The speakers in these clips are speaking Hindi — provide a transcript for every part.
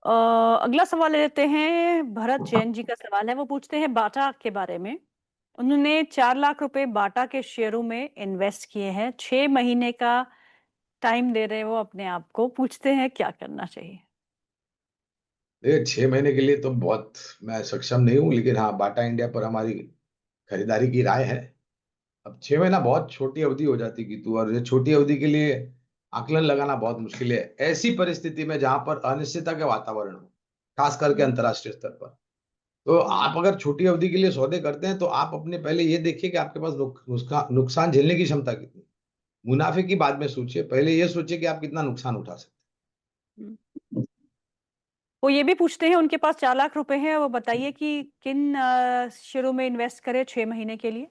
अ, अगला सवाल ले लेते हैं। भरत जैन जी का सवाल है, वो पूछते हैं बाटा के बारे में। उन्होंने 4 लाख रुपए बाटा के शेयरों में इन्वेस्ट किए हैं। 6 महीने का टाइम दे रहे हैं वो अपने आप को। पूछते हैं क्या करना चाहिए। देखिए 6 महीने के लिए तो बहुत मैं सक्षम नहीं हूँ, लेकिन हाँ, बाटा इंडिया पर हमारी खरीदारी की राय है। अब 6 महीना बहुत छोटी अवधि हो जाती है गीतू, और ये छोटी अवधि के लिए आकलन लगाना बहुत मुश्किल है। ऐसी परिस्थिति में जहाँ पर अनिश्चितता का वातावरण हो, खास करके हम्म। अंतर्राष्ट्रीय स्तर पर। तो हम्म। आप अगर छोटी अवधि के लिए सौदे करते हैं, तो आप अपने पहले ये देखिए कि आपके पास नुकसान झेलने की क्षमता कितनी है। मुनाफ़े की बाद में सोचिए, पहले ये सोचिए कि आप कितना नुकसान उठा सकते हम्म। वो ये भी पूछते हैं, उनके पास 4 लाख रुपए हैं, वो बताइए कि किन शेयरों में इन्वेस्ट करें 6 महीने के लिए।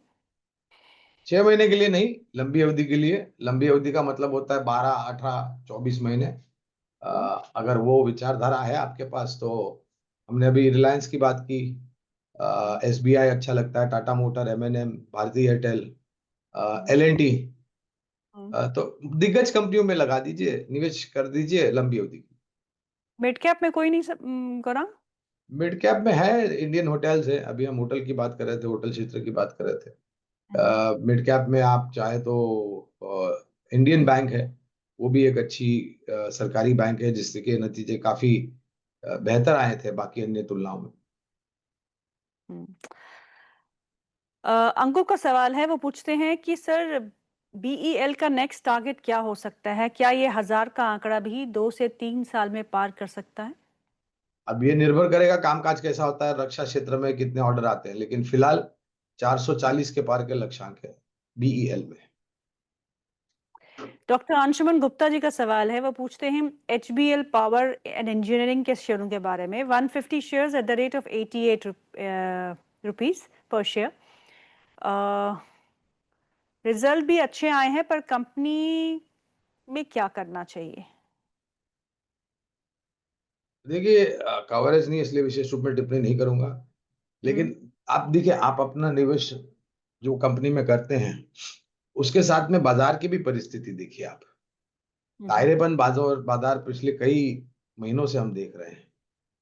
6 महीने के लिए नहीं, लंबी अवधि के लिए। लंबी अवधि का मतलब होता है 12, 18, 24 महीने। हम्म। अगर वो विचारधारा है आपके पास, तो हमने अभी रिलायंस की बात की। हम्म। एसबीआई अच्छा लगता है, Tata motor, MNM, Bharti Airtel, हम्म। एल&टी। हम्म। तो दिग्गज कंपनियों में लगा दीजिए, निवेश कर दीजिए लंबी अवधि की। मिड कैप में कोई नहीं करा। मिड कैप में है, इंडियन होटल्स है। अभी हम होटल की बात कर रहे थे, होटल क्षेत्र की बात कर रहे थे। हम्म। मिड कैप में आप चाहे तो इंडियन बैंक है। वो भी एक अच्छी सरकारी बैंक है, जिससे के नतीजे काफी बेहतर आए थे बाकी अन्य तुलनाओं में। हम्म। अंकुर का सवाल है, वो पूछते हैं कि सर बीईएल का नेक्स्ट टारगेट क्या हो सकता है। क्या ये 1000 का आंकड़ा भी 2 से 3 साल में पार कर सकता है। अब ये निर्भर करेगा कामकाज कैसा होता है, रक्षा क्षेत्र में कितने ऑर्डर आते हैं, लेकिन फिलहाल 440 के पार के लक्ष्यांक है बीईएल में। डॉक्टर अंशुमन गुप्ता जी का सवाल है, वो पूछते हैं एचबीएल पावर एंड इंजीनियरिंग के शेयरों के बारे में। 150 shares at the rate of 88 rupees पर शेयर। रिजल्ट भी अच्छे आए हैं, पर कंपनी में क्या करना चाहिए। देखिए, कवरेज नहीं, इसलिए विशेष रूप में टिप्पणी नहीं करूंगा। हम्म। लेकिन आप देखिए, आप अपना निवेश जो कंपनी में करते हैं, उसके साथ में बाजार की भी परिस्थिति देखिए आप। हम्म। दायरेबंद बाजार बाजार पिछले कई महीनों से हम देख रहे हैं।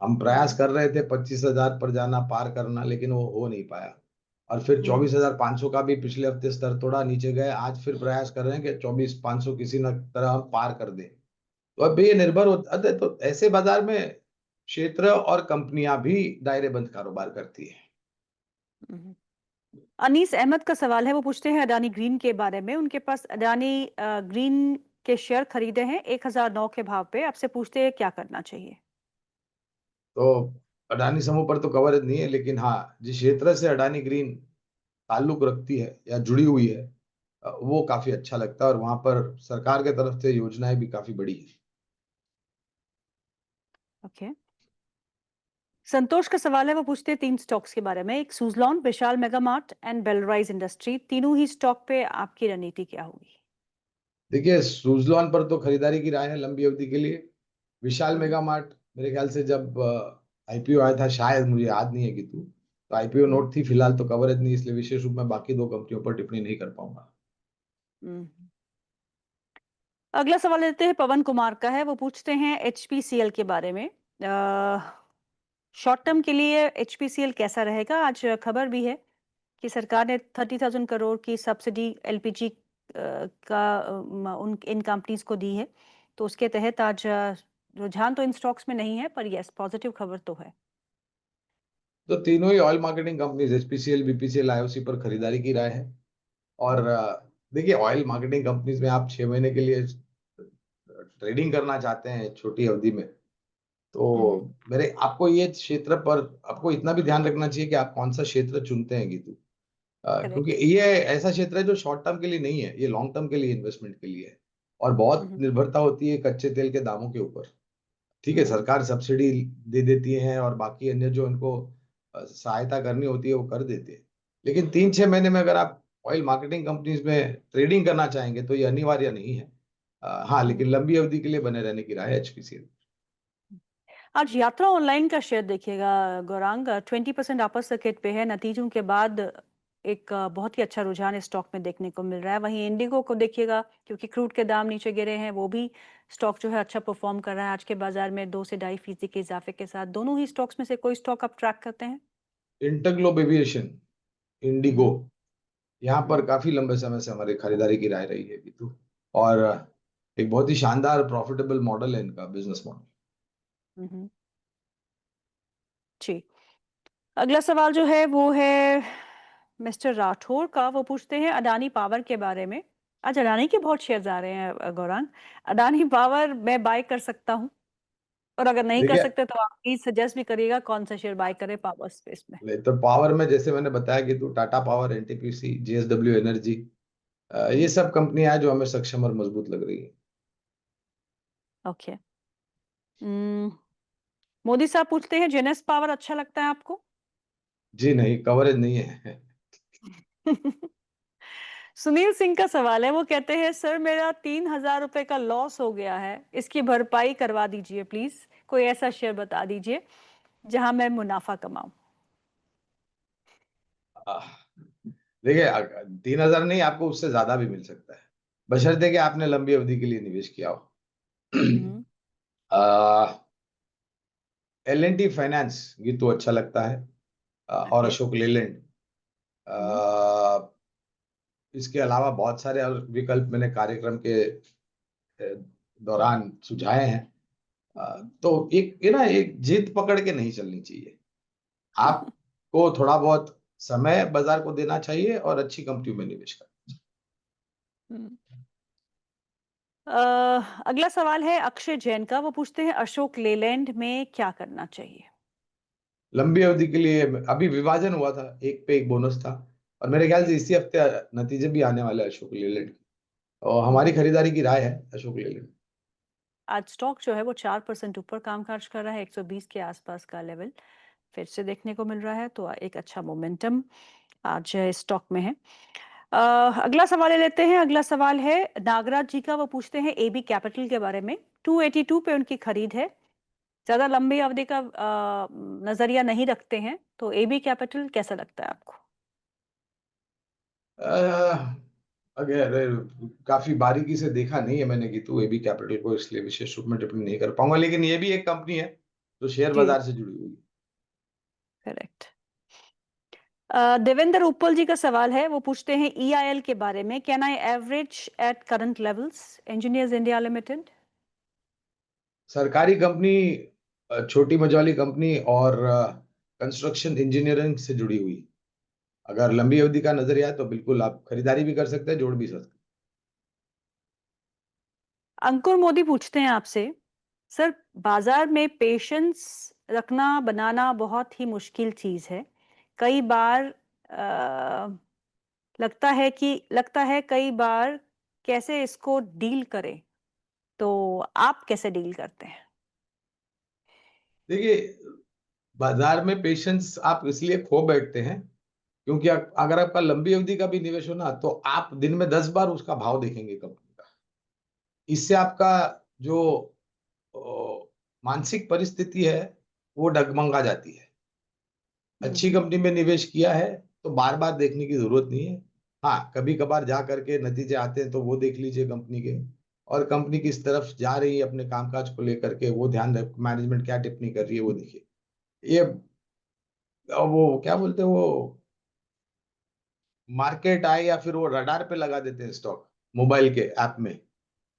हम प्रयास हम्म। कर रहे थे 25,000 पर जाना, पार करना, लेकिन वो हो नहीं पाया। और फिर हम्म। 24,500 का भी पिछले हफ्ते स्तर थोड़ा नीचे गए। आज फिर प्रयास कर रहे हैं कि 24,500 किसी न तरह हम पार कर दें। तो अब ये निर्भर होता है, तो ऐसे बाजार में क्षेत्र और कंपनियां भी दायरेबंद कारोबार करती है। हम्म। अनीस अहमद का सवाल है, वो पूछते हैं अडानी ग्रीन के बारे में। उनके पास अडानी ग्रीन के शेयर खरीदे हैं 1009 के भाव पे। आपसे पूछते हैं क्या करना चाहिए। तो अडानी समूह पर तो कवरेज नहीं है, लेकिन हाँ, जिस क्षेत्र से अडानी ग्रीन ताल्लुक रखती है या जुड़ी हुई है, वो काफी अच्छा लगता है, और वहां पर सरकार के तरफ से योजनाएं भी काफी बड़ी है। ओके। संतोष का सवाल है, वो पूछते हैं 3 स्टॉक्स के बारे में। एक सुजलॉन, विशाल मेगामार्ट एंड बेलराइज इंडस्ट्री। तीनों ही स्टॉक पे आपकी रणनीति क्या होगी। देखिए, सुजलॉन पर तो खरीदारी की राय है लंबी अवधि के लिए। विशाल हम्म। मेगा मार्ट मेरे ख्याल से जब आईपीओ आया था, शायद, मुझे याद नहीं है कि तो आईपीओ हम्म। नोट थी। फिलहाल तो कवरेज नहीं, इसलिए विशेष रूप में बाकी दो कंपनियों पर टिप्पणी नहीं कर पाऊंगा। हम्म। अगला सवाल लेते हैं, पवन कुमार का है। वो पूछते हैं एचपीसीएल के बारे में। शॉर्ट टर्म के लिए एचपीसीएल कैसा रहेगा। आज खबर भी है कि सरकार ने 30,000 करोड़ की सब्सिडी एलपीजी का उन इन कंपनीज को दी है। तो उसके तहत आज रुझान तो इन स्टॉक्स में नहीं है, पर यस पॉजिटिव खबर तो है। तो तीनों ही oil marketing companies, HPCL, BPCL, IOC पर खरीदारी की राय है। और देखिए, ऑयल मार्केटिंग कंपनीज में आप 6 महीने के लिए ट्रेडिंग करना चाहते हैं छोटी अवधि में, तो हम्म। मेरे आपको ये क्षेत्र पर आपको इतना भी ध्यान रखना चाहिए कि आप कौन सा क्षेत्र चुनते हैं गीतू। क्योंकि करेक्ट। ये ऐसा क्षेत्र है जो शॉर्ट टर्म के लिए नहीं है, ये लॉन्ग टर्म के लिए, इन्वेस्टमेंट के लिए है। और बहुत हम्म। निर्भरता होती है कच्चे तेल के दामों के ऊपर। ठीक है, हम्म। सरकार सब्सिडी दे देती है, और बाकी अन्य जो उनको सहायता करनी होती है वो कर देते हैं। लेकिन 3-6 महीने में अगर आप ऑयल मार्केटिंग कंपनीज में ट्रेडिंग करना चाहेंगे, तो ये अनिवार्य नहीं है। हाँ, हम्म। लेकिन लंबी अवधि के लिए बने रहने की राय है एचपीसीएल। आज यात्रा ऑनलाइन का शेयर देखिएगा गौरांग। 20% अपर सर्किट पे है नतीजों के बाद। एक बहुत ही अच्छा रुझान इस स्टॉक में देखने को मिल रहा है। वहीं इंडिगो को देखिएगा, क्योंकि क्रूड के दाम नीचे गिरे हैं, वो भी स्टॉक जो है अच्छा परफॉर्म कर रहा है आज के बाजार में 2 से 2.5% के इजाफे के साथ। दोनों ही स्टॉक्स में से कोई स्टॉक आप ट्रैक करते हैं? इंटरग्लोब एविएशन, इंडिगो, हम्म। यहाँ पर हम्म। काफी लंबे समय से हमारी खरीदारी की राय रही है गीतू। और एक बहुत ही शानदार प्रॉफिटेबल मॉडल है इनका, बिजनेस मॉडल। हम्म। जी। अगला सवाल जो है वो है मिस्टर राठौर का। वो पूछते हैं अडानी पावर के बारे में। आज अडानी के बहुत शेयर्स आ रहे हैं गौरांग। अडानी पावर मैं बाय कर सकता हूँ, और अगर नहीं कर देखिए, सकते तो आप प्लीज सजेस्ट भी करिएगा कौन सा शेयर बाय करें पावर स्पेस में। नहीं तो पावर में जैसे मैंने बताया कि तू Tata power, NTPC, JSW energy, ये हम्म। सब कंपनियां हैं जो हमें सक्षम और मजबूत लग रही है। ओके। मोदी साहब पूछते हैं जेनेस पावर अच्छा लगता है आपको? जी नहीं, कवरेज नहीं है। सुनील सिंह का सवाल है। वो कहते हैं सर मेरा 3,000 रुपए का लॉस हो गया है, इसकी भरपाई करवा दीजिए प्लीज। कोई ऐसा शेयर बता दीजिए जहां मैं मुनाफा कमाऊं। आह, देखिए, 3,000 नहीं, आपको उससे ज्यादा भी मिल सकता है, बशर्ते कि आपने लंबी अवधि के लिए निवेश किया हो। हम्म। L&T फाइनेंस, ये तो अच्छा लगता है। और ओके। अशोक लेलैंड। हम्म। अ, इसके अलावा बहुत सारे और विकल्प मैंने कार्यक्रम के दौरान सुझाए हैं। तो एक ये ना, एक जिद पकड़ के नहीं चलनी चाहिए। आपको थोड़ा बहुत समय बाजार को देना चाहिए और अच्छी कंपनियों में निवेश करना हम्म। अगला सवाल है अक्षय जैन का। वो पूछते हैं अशोक लेलैंड में क्या करना चाहिए? चाहिए। लंबी अवधि के लिए अभी विभाजन हुआ था, एक पे एक बोनस था, और मेरे ख्याल जी। से इसी हफ्ते नतीजे भी आने वाले हैं अशोक लेलैंड के। और हमारी हम्म। खरीदारी की राय है अशोक लेलैंड। आज स्टॉक जो है वो 4% ऊपर कामकाज कर रहा है, 120 के आसपास का लेवल फिर से देखने को मिल रहा है, तो एक अच्छा मोमेंटम आज स्टॉक में है। अगला सवाल ले लेते हैं। अगला सवाल है नागराज जी का। वो पूछते हैं एबी कैपिटल के बारे में। 282 पे उनकी खरीद है। ज्यादा लंबी अवधि का नजरिया नहीं रखते हैं, तो एबी कैपिटल कैसा लगता है आपको? अह, अगर काफी बारीकी से देखा नहीं है मैंने गीतू एबी कैपिटल को, इसलिए विशेष रूप में टिप्पणी नहीं कर पाऊंगा, लेकिन ये भी एक कंपनी है जो शेयर जी। बाजार से जुड़ी हुई है। करेक्ट। देवेंद्र उपल जी का सवाल है। वो पूछते हैं ईआईएल के बारे में। Can I average at current levels engineers India limited? सरकारी कंपनी, छोटी मझोली कंपनी, और कंस्ट्रक्शन इंजीनियरिंग से जुड़ी हुई। अगर लंबी अवधि का नजरिया है तो बिल्कुल आप खरीदारी भी कर सकते हैं, जोड़ भी सकते अंकुर मोदी पूछते हैं आपसे सर, बाजार में पेशेंस रखना बनाना बहुत ही मुश्किल चीज है। कई बार लगता है कई बार कैसे इसको डील करें, तो आप कैसे डील करते हैं? हैं। देखिए, बाजार में पेशेंस आप इसलिए खो बैठते हैं क्योंकि अगर आपका लंबी अवधि का भी निवेश हो ना, तो आप दिन में 10 बार उसका भाव देखेंगे कंपनी का। इससे आपका जो अ, मानसिक परिस्थिति है वो डगमगा जाती है। अच्छी हम्म। कंपनी में निवेश किया है तो बार बार देखने की जरूरत नहीं है। हाँ, कभी कभार जा करके नतीजे आते हैं तो वो देख लीजिए कंपनी के, और कंपनी किस तरफ जा रही है अपने कामकाज को लेकर के, वो ध्यान रख, मैनेजमेंट क्या टिप्पणी कर रही है वो देखिए। ये वो क्या बोलते हैं, वो मार्केट आए या फिर वो रडार पे लगा देते हैं स्टॉक मोबाइल के ऐप में,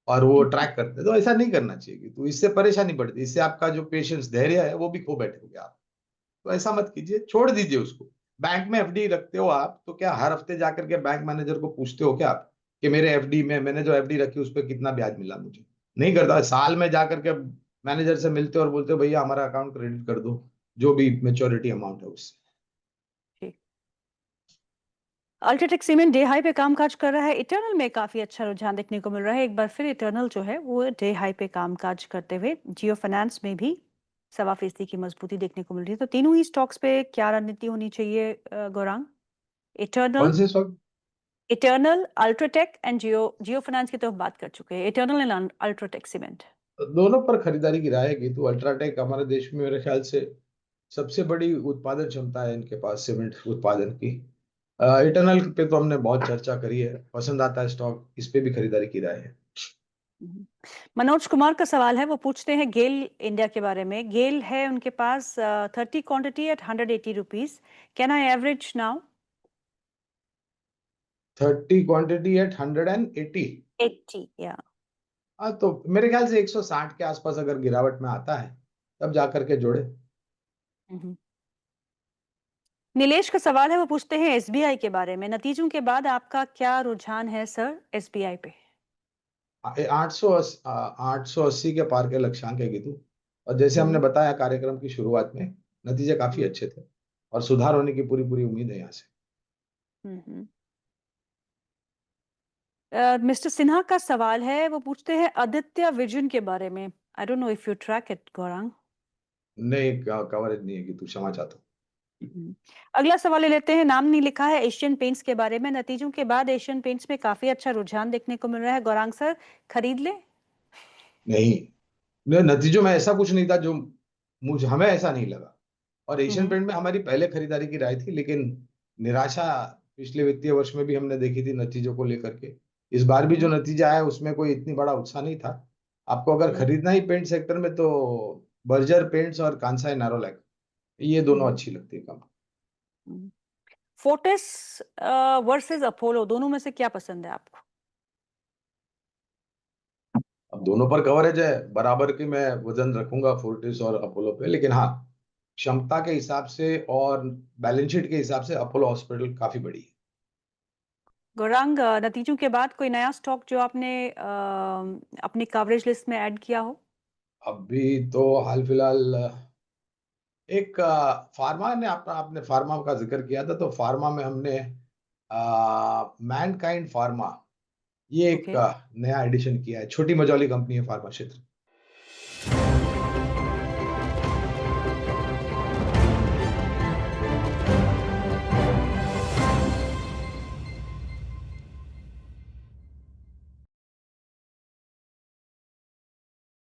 और वो ट्रैक करते हैं, तो ऐसा नहीं करना चाहिए। तो इससे परेशानी बढ़ती है, इससे आपका जो पेशेंस, धैर्य है, वो भी खो बैठोगे आप। तो ऐसा मत कीजिए, छोड़ दीजिए उसको। बैंक में एफडी रखते हो आप तो क्या हर हफ्ते जाकर के बैंक मैनेजर को पूछते हो क्या आप कि मेरे एफडी में, मैंने जो एफडी रखी उस पर कितना ब्याज मिला मुझे? नहीं करता। साल में जाकर के मैनेजर से मिलते हो और बोलते हो भैया हमारा अकाउंट क्रेडिट कर दो, जो भी मेच्योरिटी अमाउंट है उससे। जी। अल्ट्राटेक सीमेंट डे हाई पे कामकाज कर रहा है। इटर्नल में काफी अच्छा रुझान देखने को मिल रहा है। एक बार फिर इटर्नल जो है वो डे हाई पे कामकाज करते हुए, जियो फाइनेंस में भी 1.25% की मजबूती देखने को मिल रही है। तो तीनों ही स्टॉक्स पे क्या रणनीति होनी चाहिए गौरांग? कौन इटर्नल, से stock? Eternal, UltraTech and Jio. Jio finance की तो हम बात कर चुके हैं। Eternal and UltraTech cement. दोनों पर खरीदारी की राय है तो अल्ट्राटेक हमारे देश में मेरे ख्याल से सबसे बड़ी उत्पादन क्षमता है इनके पास सीमेंट उत्पादन की। इटर्नल पे तो हमने बहुत चर्चा करी है, पसंद आता है स्टॉक, इस पे भी खरीदारी की राय है। हम्म। मनोज कुमार का सवाल है, वो पूछते हैं गेल इंडिया के बारे में। गेल है उनके पास 30 quantity eight 180 rupees. Can I average now? 30 quantity eight 180। 80 या। हाँ, तो मेरे ख्याल से 160 के आसपास अगर गिरावट में आता है तब जा करके जोड़े। नीलेश का सवाल है, वो पूछते हैं एसबीआई के बारे में। नतीजों के बाद आपका क्या रुझान है सर एसबीआई पे? 880 के पार के लक्ष्यांक है गीतू। और जैसे हमने हम्म। बताया कार्यक्रम की शुरुआत में, नतीजे काफी हम्म। अच्छे थे और सुधार होने की पूरी पूरी उम्मीद है यहाँ से। हम्म। मिस्टर सिन्हा का सवाल है, वो पूछते हैं आदित्य विजन के बारे में। I don't know if you track it Gaurang. नहीं, कवरेज नहीं है गीतू, क्षमा चाहता हूँ। अगला सवाल ले लेते हैं, नाम नहीं लिखा है, एशियन पेंट्स के बारे में। नतीजों के बाद एशियन पेंट्स में काफी अच्छा रुझान देखने को मिल रहा है, गौरांग सर खरीद ले? नहीं, नतीजों में ऐसा कुछ नहीं था जो मुझे हमें ऐसा नहीं लगा। और एशियन हम्म। पेंट में हमारी पहले खरीदारी की राय थी, लेकिन निराशा पिछले वित्तीय वर्ष में भी हमने देखी थी नतीजों को लेकर के। इस बार भी जो हम्म। नतीजा आया उसमें कोई इतनी बड़ा उत्साह नहीं था। आपको अगर हम्म। खरीदना ही पेंट सेक्टर में तो बर्जर पेंट्स और कांसाई नारोलैक, ये दोनों हम्म। अच्छी लगती है कंपनी। फोर्टिस वर्सेस अपोलो, दोनों में से क्या पसंद है आपको? अब दोनों पर कवरेज है, बराबर की मैं वजन रखूंगा फोर्टिस और अपोलो पे, लेकिन हाँ, क्षमता के हिसाब से और बैलेंस शीट के हिसाब से अपोलो हॉस्पिटल काफी बड़ी है। गौरांग, नतीजों के बाद कोई नया स्टॉक जो आपने अपनी कवरेज लिस्ट में ऐड किया हो? अभी तो हाल फिलहाल एक फार्मा ने अपना आपने फार्मा का जिक्र किया था, तो फार्मा में हमने मैनकाइंड फार्मा, ये एक ओके। नया एडिशन किया है। छोटी मझौली कंपनी है फार्मा क्षेत्र।